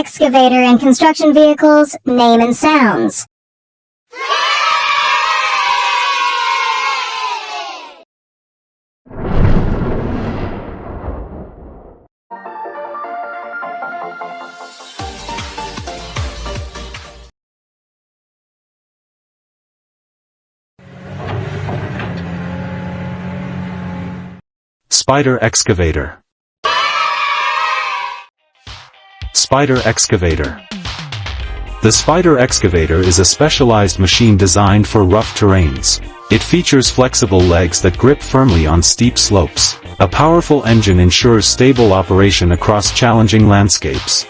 excavator and construction vehicles, name and sounds. Spider excavator. Spider excavator. The spider excavator is a specialized machine designed for rough terrains. It features flexible legs that grip firmly on steep slopes. A powerful engine ensures stable operation across challenging landscapes.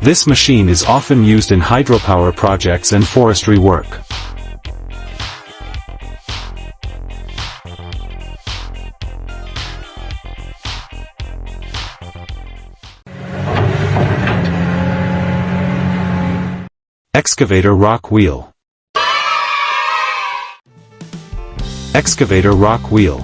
This machine is often used in hydropower projects and forestry work. Excavator rock wheel. Excavator rock wheel.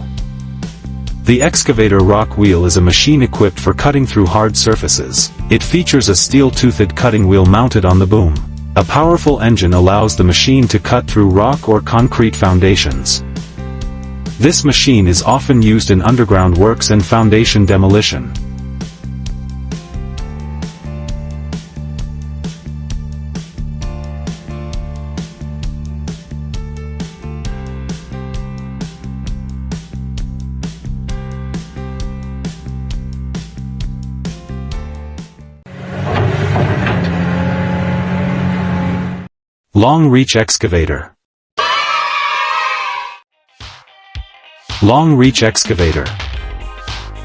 The excavator rock wheel is a machine equipped for cutting through hard surfaces. It features a steel-toothed cutting wheel mounted on the boom. A powerful engine allows the machine to cut through rock or concrete foundations. This machine is often used in underground works and foundation demolition. Long reach excavator. Long reach excavator.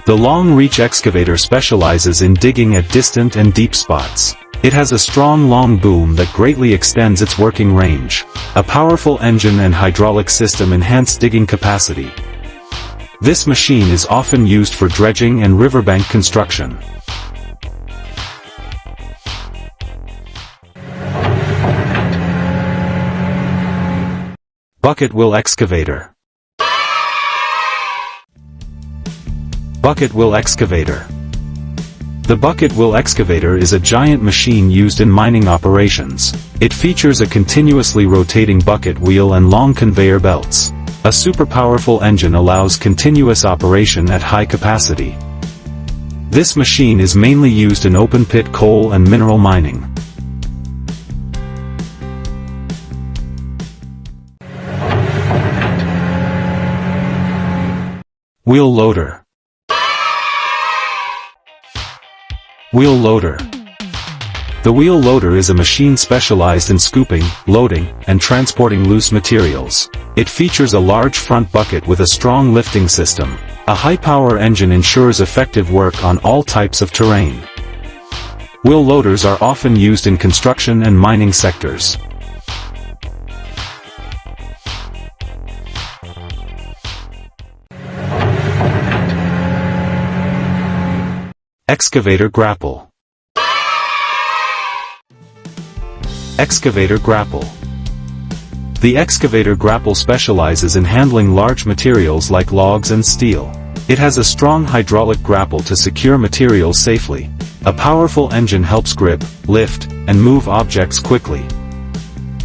The long reach excavator specializes in digging at distant and deep spots. It has a strong long boom that greatly extends its working range. A powerful engine and hydraulic system enhance digging capacity. This machine is often used for dredging and riverbank construction. Bucket wheel excavator. Bucket wheel excavator. The bucket wheel excavator is a giant machine used in mining operations. It features a continuously rotating bucket wheel and long conveyor belts. A super powerful engine allows continuous operation at high capacity. This machine is mainly used in open-pit coal and mineral mining. Wheel loader. Wheel loader. The wheel loader is a machine specialized in scooping, loading, and transporting loose materials. It features a large front bucket with a strong lifting system. A high-power engine ensures effective work on all types of terrain. Wheel loaders are often used in construction and mining sectors. Excavator grapple. Excavator grapple. The excavator grapple specializes in handling large materials like logs and steel. It has a strong hydraulic grapple to secure materials safely. A powerful engine helps grip, lift, and move objects quickly.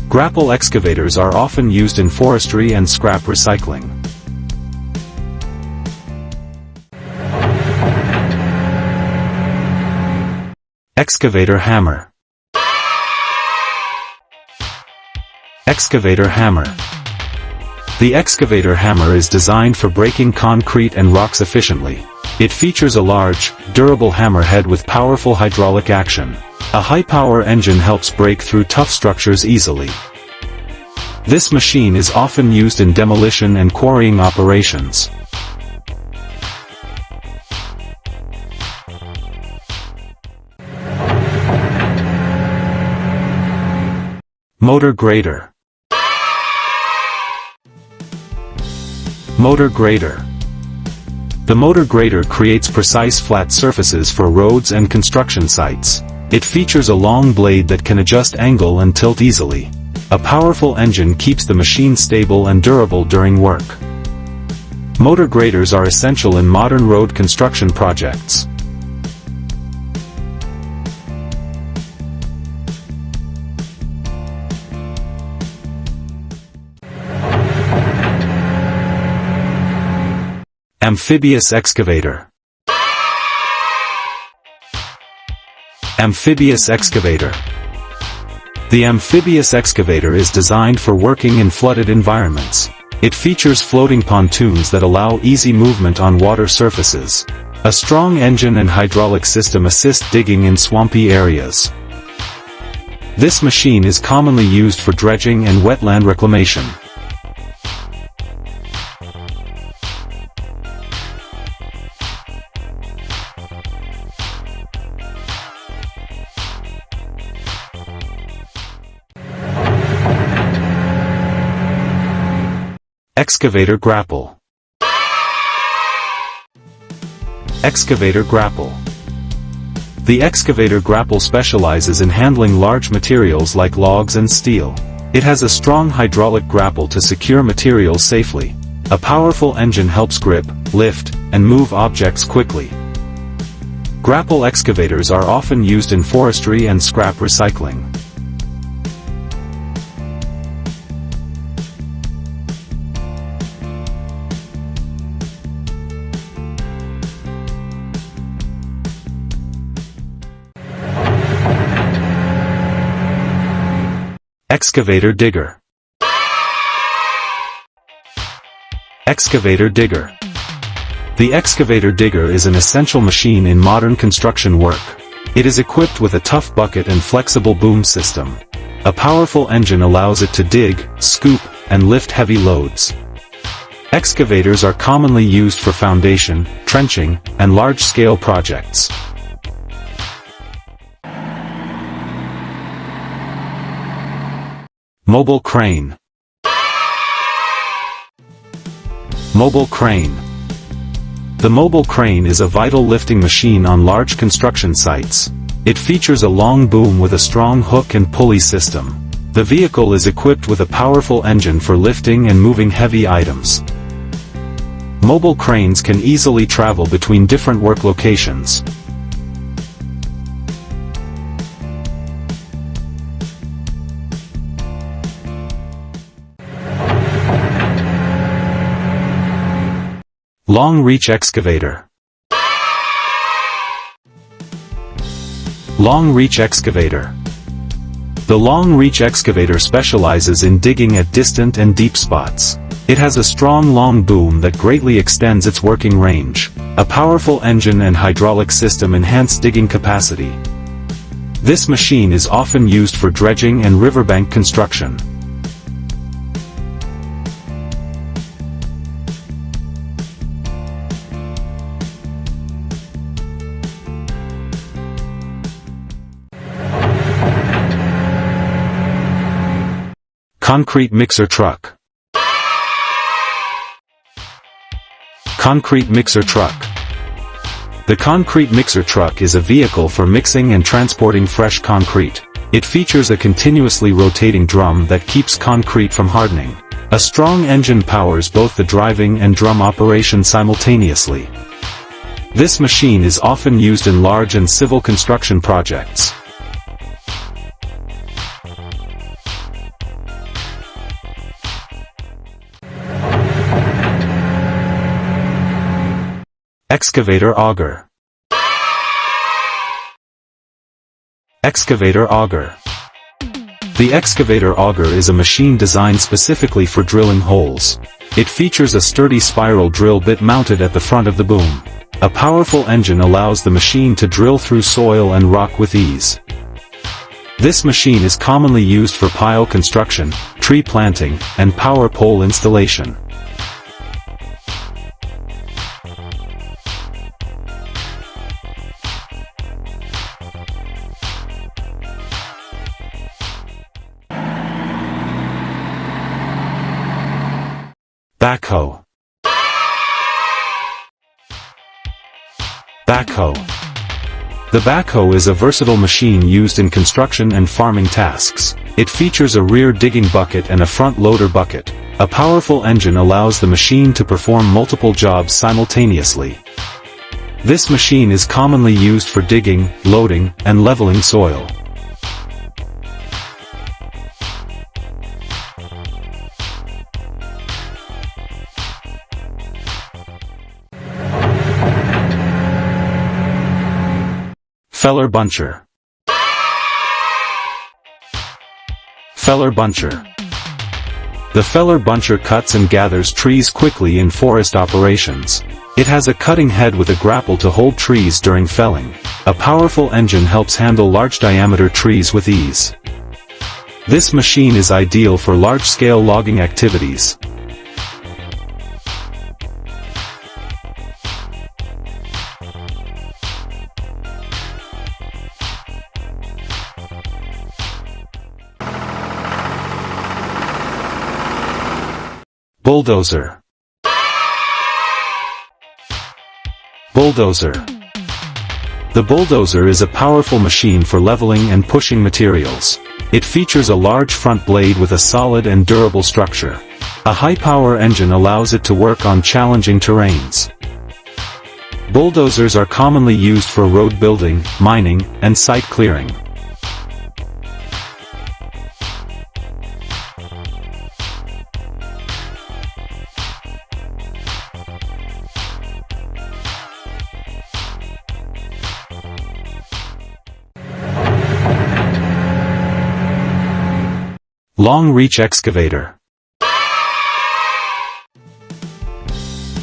Grapple excavators are often used in forestry and scrap recycling. Excavator hammer. Excavator hammer. The excavator hammer is designed for breaking concrete and rocks efficiently. It features a large, durable hammerhead with powerful hydraulic action. A high-power engine helps break through tough structures easily. This machine is often used in demolition and quarrying operations. Motor grader. Motor grader. The motor grader creates precise flat surfaces for roads and construction sites. It features a long blade that can adjust angle and tilt easily. A powerful engine keeps the machine stable and durable during work. Motor graders are essential in modern road construction projects. Amphibious excavator. Amphibious excavator. The amphibious excavator is designed for working in flooded environments. It features floating pontoons that allow easy movement on water surfaces. A strong engine and hydraulic system assist digging in swampy areas. This machine is commonly used for dredging and wetland reclamation. Excavator grapple. Excavator grapple. The excavator grapple specializes in handling large materials like logs and steel. It has a strong hydraulic grapple to secure materials safely. A powerful engine helps grip, lift, and move objects quickly. Grapple excavators are often used in forestry and scrap recycling. Excavator digger. Excavator digger. The excavator digger is an essential machine in modern construction work. It is equipped with a tough bucket and flexible boom system. A powerful engine allows it to dig, scoop, and lift heavy loads. Excavators are commonly used for foundation, trenching, and large-scale projects. Mobile crane. Mobile crane. The mobile crane is a vital lifting machine on large construction sites. It features a long boom with a strong hook and pulley system. The vehicle is equipped with a powerful engine for lifting and moving heavy items. Mobile cranes can easily travel between different work locations. Long-reach excavator. Long-reach excavator. The long-reach excavator specializes in digging at distant and deep spots. It has a strong long boom that greatly extends its working range. A powerful engine and hydraulic system enhance digging capacity. This machine is often used for dredging and riverbank construction. Concrete mixer truck. Concrete mixer truck. The concrete mixer truck is a vehicle for mixing and transporting fresh concrete. It features a continuously rotating drum that keeps concrete from hardening. A strong engine powers both the driving and drum operation simultaneously. This machine is often used in large and civil construction projects. Excavator auger. Excavator auger. The excavator auger is a machine designed specifically for drilling holes. It features a sturdy spiral drill bit mounted at the front of the boom. A powerful engine allows the machine to drill through soil and rock with ease. This machine is commonly used for pile construction, tree planting, and power pole installation. Backhoe. Backhoe. The backhoe is a versatile machine used in construction and farming tasks. It features a rear digging bucket and a front loader bucket. A powerful engine allows the machine to perform multiple jobs simultaneously. This machine is commonly used for digging, loading, and leveling soil. Feller buncher. Feller buncher. The feller buncher cuts and gathers trees quickly in forest operations. It has a cutting head with a grapple to hold trees during felling. A powerful engine helps handle large-diameter trees with ease. This machine is ideal for large-scale logging activities. Bulldozer. Bulldozer. The bulldozer is a powerful machine for leveling and pushing materials. It features a large front blade with a solid and durable structure. A high-power engine allows it to work on challenging terrains. Bulldozers are commonly used for road building, mining, and site clearing. Long-reach excavator.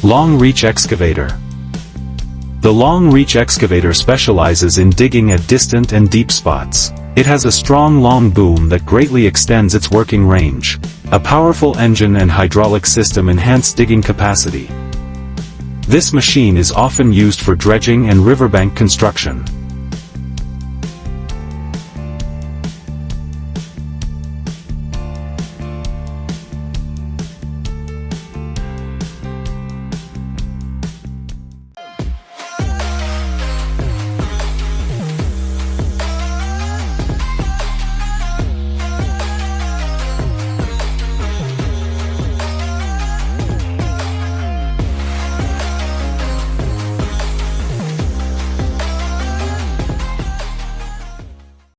Long-reach excavator. The long-reach excavator specializes in digging at distant and deep spots. It has a strong long boom that greatly extends its working range. A powerful engine and hydraulic system enhance digging capacity. This machine is often used for dredging and riverbank construction.